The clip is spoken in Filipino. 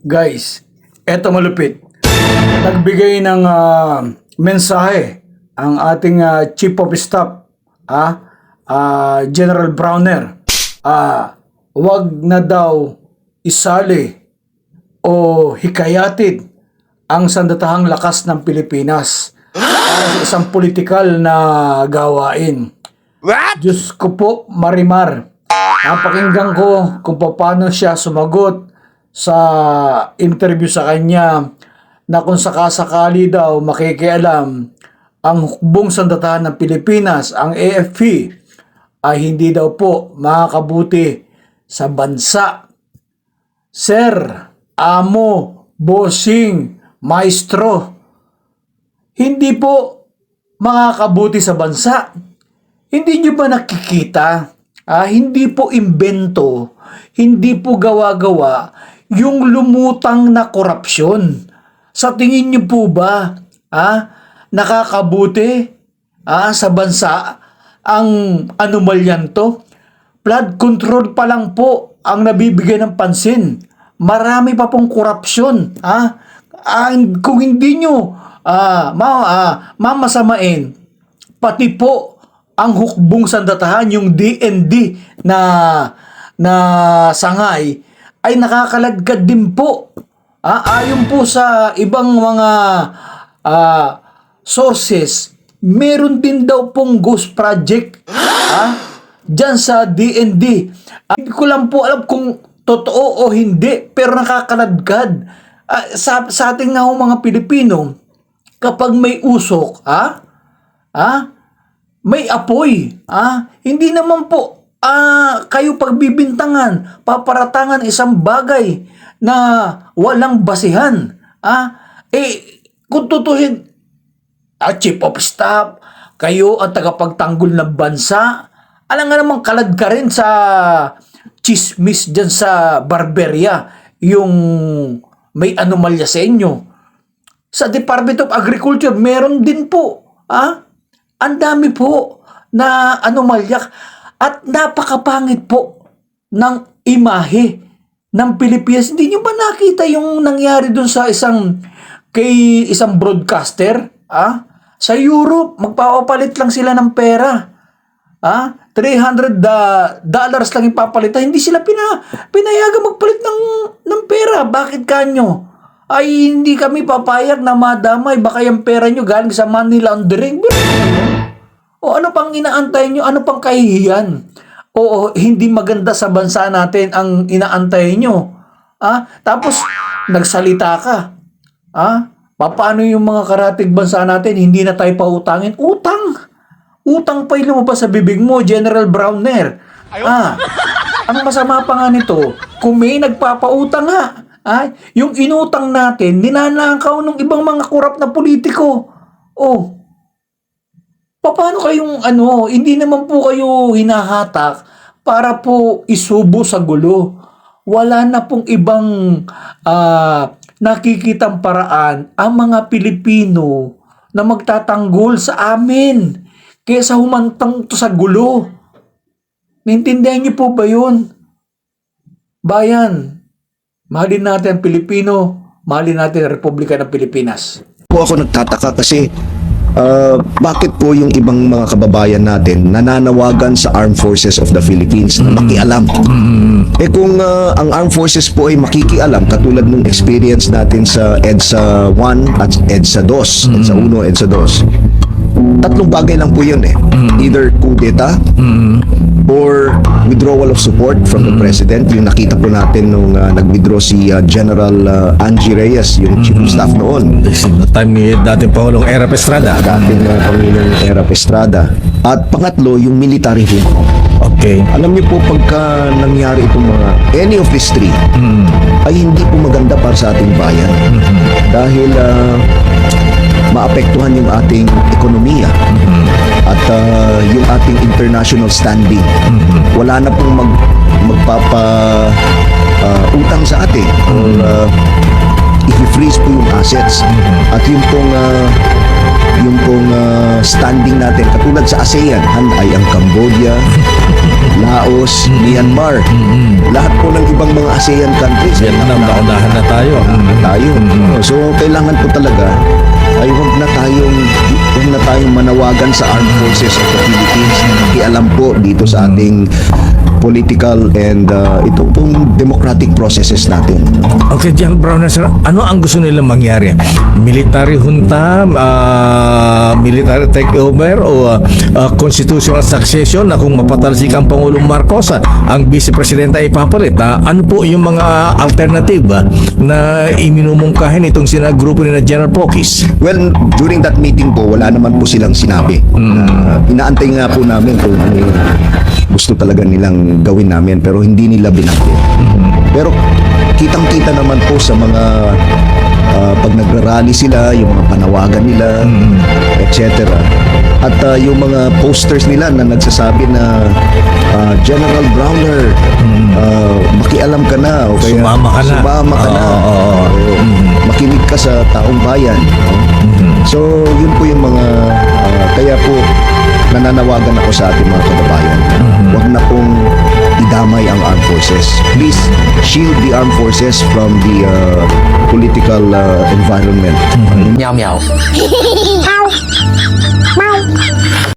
Guys, eto malupit. Nagbigay ng mensahe ang ating Chief of Staff, General Browner. Wag na daw isali o hikayatid ang sandatahang lakas ng Pilipinas para sa isang politikal na gawain. What? Diyos ko po, Marimar. Napakinggan ko kung paano siya sumagot sa interview sa kanya na kung sakasakali daw makikialam ang hukbong sandatahan ng Pilipinas, ang AFP, ay hindi daw po makakabuti sa bansa. Sir, amo, bossing, maestro, hindi po makakabuti sa bansa. Hindi nyo ba nakikita? Hindi po imbento, hindi po gawa-gawa yung lumutang na korupsyon. Sa tingin niyo po ba, nakakabuti sa bansa ang anomalyan to? Flood control pa lang po ang nabibigay ng pansin. Marami pa pong korupsyon. Kung hindi nyo mamasamain, pati po ang hukbong sandatahan, yung DND na sangay, ay nakakaladkad din po. Ayon po sa ibang mga sources, meron din daw pong ghost project dyan sa DND. Hindi ko lang po alam kung totoo o hindi, pero nakakaladkad. Sa ating nga mga Pilipino, kapag may usok, may apoy, hindi naman po kayo pagbibintangan, paparatangan isang bagay na walang basihan. Kung tutuhin, Chief of Staff, kayo ang tagapagtanggol ng bansa, alam nga namang kalad ka rin sa chismis dyan sa Barberia, yung may anomalya sa inyo. Sa Department of Agriculture, meron din po. Ang dami po na anomalya at napakapangit po ng imahe ng Pilipinas. Hindi nyo ba nakita yung nangyari dun sa isang broadcaster? Sa Europe, magpapalit lang sila ng pera. $300 lang ipapalitan. Hindi sila pinayagan magpalit ng pera. Bakit kanyo? Ay, hindi kami papayag na madamay. Baka yung pera nyo galing sa money laundering. O ano pang inaantay nyo? Ano pang kahihiyan? O hindi maganda sa bansa natin ang inaantay nyo? Tapos, nagsalita ka. Paano yung mga karatig bansa natin? Hindi na tayo pautangin? Utang pa yung lumabas sa bibig mo, General Browner. Ang masama pa nga nito, kung may nagpapautang nga, yung inutang natin, ninanakaw ng ibang mga kurap na politiko. Paano kayong hindi naman po kayo hinahatak para po isubo sa gulo. Wala na pong ibang nakikitang paraan ang mga Pilipino na magtatanggol sa amin kaysa humantang to sa gulo. Naintindihan niyo po ba yun? Bayan, mahalin natin ang Pilipino, mahalin natin ang Republika ng Pilipinas. Po ako nagtataka kasi bakit po yung ibang mga kababayan natin nananawagan sa Armed Forces of the Philippines na makialam? Kung ang Armed Forces po ay makikialam, katulad ng experience natin sa EDSA 1 at EDSA 2, EDSA 1, EDSA 2, tatlong bagay lang po yun either coup d'etat or withdrawal of support from the President. Yung nakita po natin nung nag-withdraw si General Angie Reyes, yung Chief of Staff noon. The time ni dating Pangulong Erap Estrada. Dating Pangulong Erap Estrada. At pangatlo, yung military coup. Okay. Alam niyo po, pagka nangyari itong mga any of these three, ay hindi po maganda para sa ating bayan. Dahil maapektuhan yung ating ekonomiya at yung ating international standing. Wala na pong utang sa atin or i-freeze po yung assets at yung pong standing natin katulad sa ASEAN ay ang Cambodia, Laos, Myanmar, lahat po ng ibang mga ASEAN countries. Vietnam, naunahan na tayo. Tayo. So, kailangan po talaga ay huwag na tayong manawagan sa Armed Forces of the Philippines na makialam po dito sa ating political and ito pong democratic processes natin. Okay, General Brown, sir, ano ang gusto nilang mangyari? Military junta, military takeover o constitutional succession na kung mapatalsik ang Pangulong Marcos, ang Vice Presidenta ipapalit? Ano po yung mga alternative na iminumungkahin itong grupo ni na General Pokis? Well, during that meeting po, wala naman po silang sinabi. Inaantay nga po namin kung ano yung gusto talaga nilang gawin namin, pero hindi nila binanggit. Pero kitang-kita naman po sa mga pag nagrarally sila, yung mga panawagan nila, etc. At yung mga posters nila na nagsasabi na General Browner, makialam ka na, o kaya Sumama ka na. O, makinig ka sa taong bayan. So, yun po yung mga kaya po nananawagan ako sa ating mga kababayan. Huwag na pong idamay ang armed forces. Please shield the armed forces from the political environment. Meow meow.